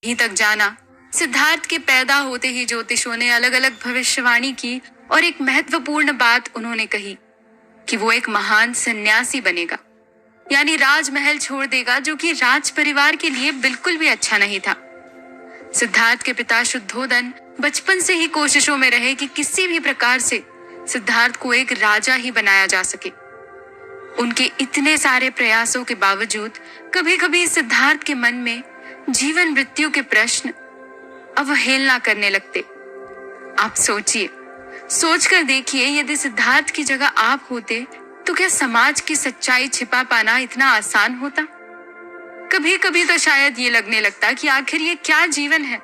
यहीं तक जाना। सिद्धार्थ के पैदा होते ही ज्योतिषों ने अलग अलग भविष्यवाणी की और एक महत्वपूर्ण बात उन्होंने कही कि वो एक महान सन्यासी बनेगा, यानी राजमहल छोड़ देगा, जो कि राज परिवार के लिए बिल्कुल भी अच्छा नहीं था। सिद्धार्थ के पिता शुद्धोदन बचपन से ही कोशिशों में रहे कि किसी भी प्रकार से सिद्धार्थ को एक राजा ही बनाया जा सके। उनके इतने सारे प्रयासों के बावजूद कभी कभी सिद्धार्थ के मन में जीवन मृत्यु के प्रश्न अवहेलना करने लगते। आप सोचिए, सोचकर देखिए, यदि सिद्धार्थ की जगह आप होते तो क्या समाज की सच्चाई छिपा पाना इतना आसान होता? कभी कभी तो शायद ये लगने लगता कि आखिर ये क्या जीवन है।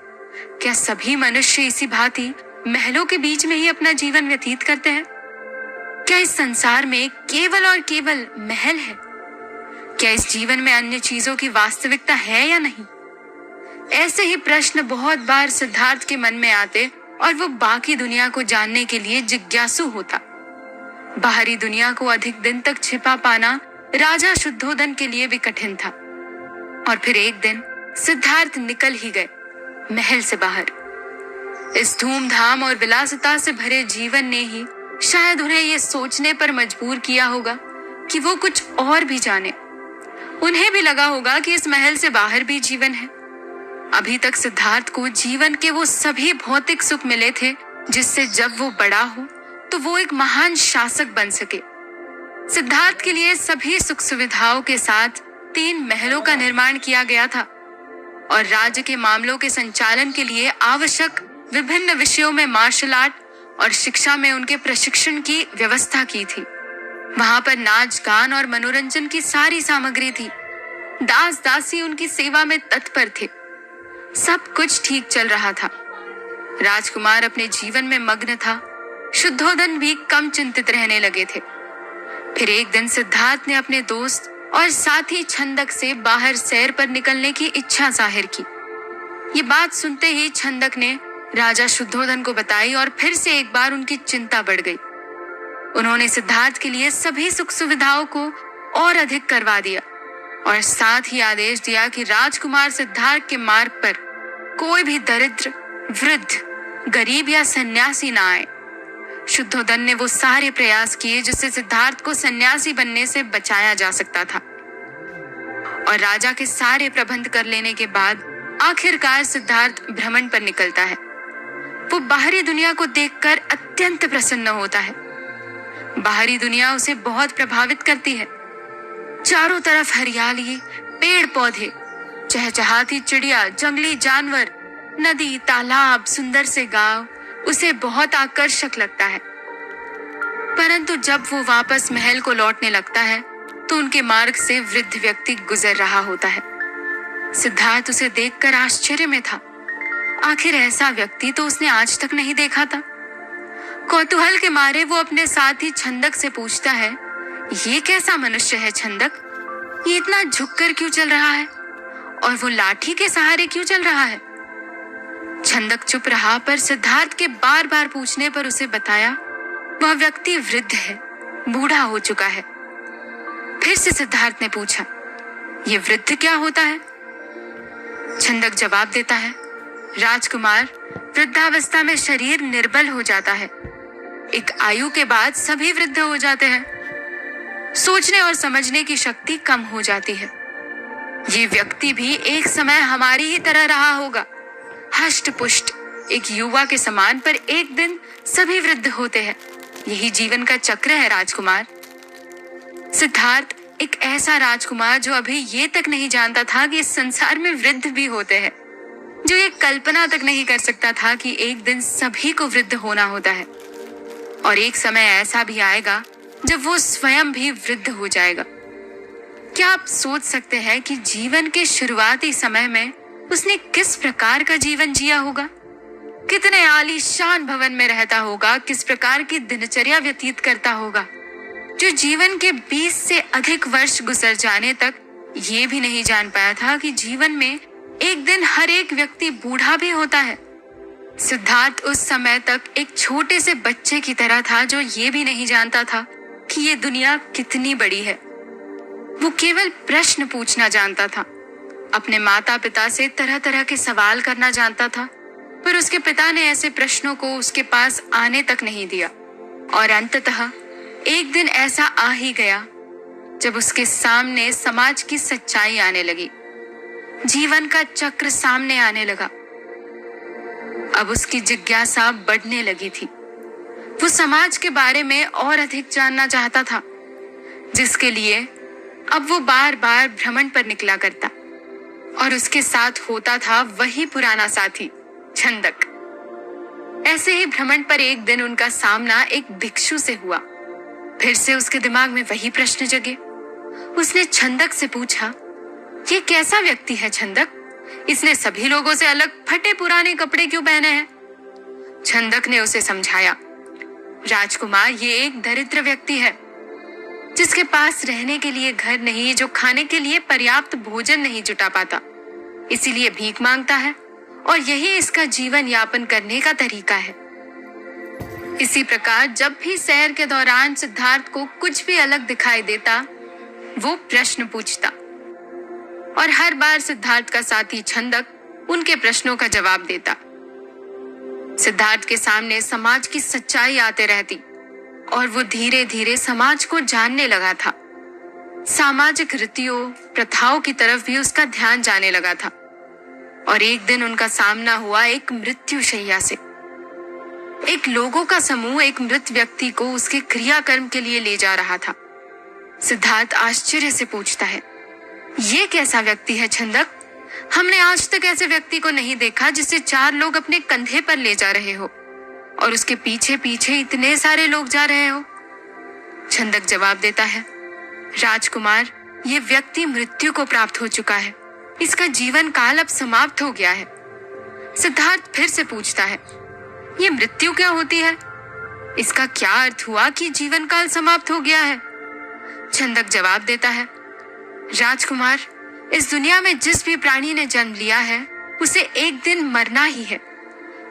क्या सभी मनुष्य इसी भांति महलों के बीच में ही अपना जीवन व्यतीत करते हैं? क्या इस संसार में केवल और केवल महल है? क्या इस जीवन में अन्य चीजों की वास्तविकता है या नहीं? ऐसे ही प्रश्न बहुत बार सिद्धार्थ के मन में आते और वो बाकी दुनिया को जानने के लिए जिज्ञासु होता। बाहरी दुनिया को अधिक दिन तक छिपा पाना राजा शुद्धोदन के लिए भी कठिन था। और फिर एक दिन सिद्धार्थ निकल ही गए महल से बाहर। इस धूमधाम और विलासिता से भरे जीवन ने ही शायद उन्हें ये सोचने पर मजबूर किया होगा कि वो कुछ और भी जाने। उन्हें भी लगा होगा कि इस महल से बाहर भी जीवन है। अभी तक सिद्धार्थ को जीवन के वो सभी भौतिक सुख मिले थे जिससे जब वो बड़ा हो तो वो एक महान शासक बन सके। सिद्धार्थ के लिए सभी सुख सुविधाओं के साथ 3 महलों का निर्माण किया गया था और राज्य के मामलों के संचालन के लिए आवश्यक विभिन्न विषयों में मार्शल आर्ट और शिक्षा में उनके प्रशिक्षण की व्यवस्था की थी। वहां पर नाच गान और मनोरंजन की सारी सामग्री थी। दास दासी उनकी सेवा में तत्पर थे। सब कुछ ठीक चल रहा था। राजकुमार अपने जीवन में मग्न था। शुद्धोदन भी कम चिंतित रहने लगे थे। फिर एक दिन सिद्धार्थ ने अपने दोस्त और साथी छंदक से बाहर सैर पर निकलने की इच्छा जाहिर की। ये बात सुनते ही छंदक ने राजा शुद्धोदन को बताई और फिर से एक बार उनकी चिंता बढ़ गई। उन्होंने सिद्धार्थ के लिए सभी सुख सुविधाओं को और अधिक करवा दिया और साथ ही आदेश दिया कि राजकुमार सिद्धार्थ के मार्ग पर कोई भी दरिद्र, वृद्ध, गरीब या सन्यासी ना आए। शुद्धोदन ने वो सारे प्रयास किए जिससे सिद्धार्थ को सन्यासी बनने से बचाया जा सकता था। और राजा के सारे प्रबंध कर लेने के बाद आखिरकार सिद्धार्थ भ्रमण पर निकलता है। वो बाहरी दुनिया को देखकर अत्यंत प्रसन्न होता है। बाहरी दुनिया उसे बहुत प्रभावित करती है। चारों तरफ हरियाली, पेड़ पौधे, चहचहाती चिड़िया, जंगली जानवर, नदी, तालाब, सुंदर से गांव उसे बहुत आकर्षक लगता है। परंतु जब वो वापस महल को लौटने लगता है तो उनके मार्ग से वृद्ध व्यक्ति गुजर रहा होता है। सिद्धार्थ उसे देखकर आश्चर्य में था। आखिर ऐसा व्यक्ति तो उसने आज तक नहीं देखा था। कौतूहल के मारे वो अपने साथी छंदक से पूछता है, ये कैसा मनुष्य है छंदक? ये इतना झुककर क्यों चल रहा है और वो लाठी के सहारे क्यों चल रहा है? छंदक चुप रहा, पर सिद्धार्थ के बार बार पूछने पर उसे बताया वह व्यक्ति वृद्ध है, बूढ़ा हो चुका है। फिर से सिद्धार्थ ने पूछा, ये वृद्ध क्या होता है? छंदक जवाब देता है, राजकुमार, वृद्धावस्था में शरीर निर्बल हो जाता है। एक आयु के बाद सभी वृद्ध हो जाते हैं। सोचने और समझने की शक्ति कम हो जाती है। ये व्यक्ति भी एक समय हमारी ही तरह रहा होगा, हष्ट पुष्ट, एक युवा के समान, पर एक दिन सभी वृद्ध होते हैं। यही जीवन का चक्र है राजकुमार। सिद्धार्थ एक ऐसा राजकुमार जो अभी ये तक नहीं जानता था कि इस संसार में वृद्ध भी होते हैं, जो ये कल्पना तक नहीं कर सकता था कि एक दिन सभी को वृद्ध होना होता है और एक समय ऐसा भी आएगा जब वो स्वयं भी वृद्ध हो जाएगा। क्या आप सोच सकते हैं कि जीवन के शुरुआती समय में उसने किस प्रकार का जीवन जिया होगा? कितने आलीशान भवन में रहता होगा, किस प्रकार की दिनचर्या व्यतीत करता होगा, जो जीवन के 20 से अधिक वर्ष गुजर जाने तक ये भी नहीं जान पाया था कि जीवन में एक दिन हर एक व्यक्ति बूढ़ा भी होता है। सिद्धार्थ उस समय तक एक छोटे से बच्चे की तरह था जो ये भी नहीं जानता था कि ये दुनिया कितनी बड़ी है। वो केवल प्रश्न पूछना जानता था, अपने माता पिता से तरह तरह के सवाल करना जानता था, पर उसके पिता ने ऐसे प्रश्नों को उसके पास आने तक नहीं दिया। और अंततः एक दिन ऐसा आ ही गया जब उसके सामने समाज की सच्चाई आने लगी, जीवन का चक्र सामने आने लगा। अब उसकी जिज्ञासा बढ़ने लगी थी। वो समाज के बारे में और अधिक जानना चाहता था, जिसके लिए अब वो बार बार भ्रमण पर निकला करता, और उसके साथ होता था वही पुराना साथी छंदक। ऐसे ही भ्रमण पर एक दिन उनका सामना एक भिक्षु से हुआ। फिर से उसके दिमाग में वही प्रश्न जगे। उसने छंदक से पूछा, ये कैसा व्यक्ति है छंदक? इसने सभी लोगों से अलग फटे पुराने कपड़े क्यों पहने हैं? छंदक ने उसे समझाया, राजकुमार, ये एक दरिद्र व्यक्ति है जिसके पास रहने के लिए घर नहीं, जो खाने के लिए पर्याप्त भोजन नहीं जुटा पाता, इसीलिए भीख मांगता है और यही इसका जीवन यापन करने का तरीका है। इसी प्रकार जब भी सैर के दौरान सिद्धार्थ को कुछ भी अलग दिखाई देता, वो प्रश्न पूछता, और हर बार सिद्धार्थ का साथी छंदक उनके प्रश्नों का जवाब देता। सिद्धार्थ के सामने समाज की सच्चाई आते रहती और वो धीरे धीरे समाज को जानने लगा था। सामाजिक रीतियों प्रथाओं की तरफ भी उसका ध्यान जाने लगा था। और एक दिन उनका सामना हुआ एक मृत्युशैया से। एक लोगों का समूह एक मृत व्यक्ति को उसके क्रियाकर्म के लिए ले जा रहा था। सिद्धार्थ आश्चर्य से पूछता है, ये कैसा व्यक्ति है छंदक? हमने आज तक ऐसे व्यक्ति को नहीं देखा जिसे 4 लोग अपने कंधे पर ले जा रहे हो और उसके पीछे पीछे इतने सारे लोग जा रहे हो। छंदक जवाब देता है, राजकुमार, ये व्यक्ति मृत्यु को प्राप्त हो चुका है। इसका जीवन काल अब समाप्त हो गया है। सिद्धार्थ फिर से पूछता है, ये मृत्यु क्या होती है? इसका क्या अर्थ हुआ कि जीवन काल समाप्त हो गया है? छंदक जवाब देता है, राजकुमार, इस दुनिया में जिस भी प्राणी ने जन्म लिया है उसे एक दिन मरना ही है।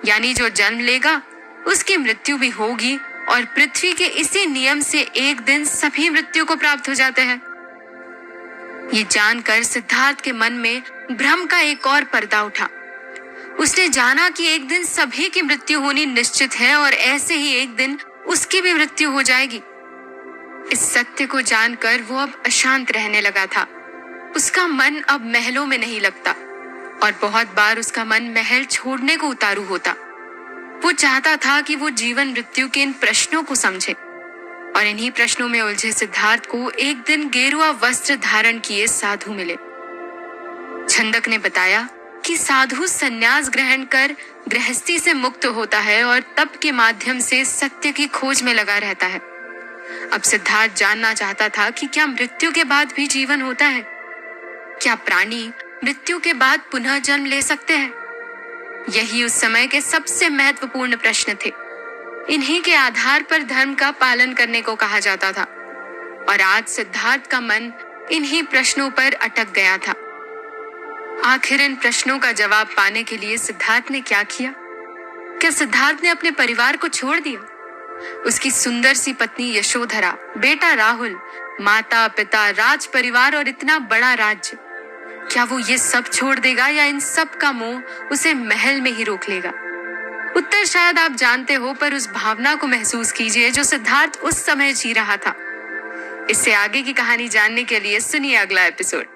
यानी जो जन्म लेगा उसकी मृत्यु भी होगी, और पृथ्वी के इसी नियम से एक दिन सभी मृत्यु को प्राप्त हो जाते हैं। ये जानकर सिद्धार्थ के मन में भ्रम का एक और पर्दा उठा। उसने जाना कि एक दिन सभी की मृत्यु होनी निश्चित है और ऐसे ही एक दिन उसकी भी मृत्यु हो जाएगी। इस सत्य को जानकर वो अब अशांत रहने लगा था। उसका मन अब महलों में नहीं लगता और बहुत बार उसका मन महल छोड़ने को उतारू होता। वो चाहता था कि वो जीवन मृत्यु के इन प्रश्नों को समझे, और इन्हीं प्रश्नों में उलझे सिद्धार्थ को एक दिन गेरुआ वस्त्र धारण किए साधु मिले। छंदक ने बताया कि साधु संन्यास ग्रहण कर गृहस्थी से मुक्त होता है और तप के माध्यम से सत्य की खोज में लगा रहता है। अब सिद्धार्थ जानना चाहता था कि क्या मृत्यु के बाद भी जीवन होता है? क्या प्राणी मृत्यु के बाद पुनः जन्म ले सकते हैं? यही उस समय के सबसे महत्वपूर्ण प्रश्न थे। इन्हीं के आधार पर धर्म का पालन करने को कहा जाता था, और आज सिद्धार्थ का मन इन्हीं प्रश्नों पर अटक गया था। आखिर इन प्रश्नों का जवाब पाने के लिए सिद्धार्थ ने क्या किया? क्या सिद्धार्थ ने अपने परिवार को छोड़ दिया? उसकी सुंदर सी पत्नी यशोधरा, बेटा राहुल, माता पिता, राज परिवार और इतना बड़ा राज्य, क्या वो ये सब छोड़ देगा या इन सब का मोह उसे महल में ही रोक लेगा? उत्तर शायद आप जानते हो, पर उस भावना को महसूस कीजिए जो सिद्धार्थ उस समय जी रहा था। इससे आगे की कहानी जानने के लिए सुनिए अगला एपिसोड।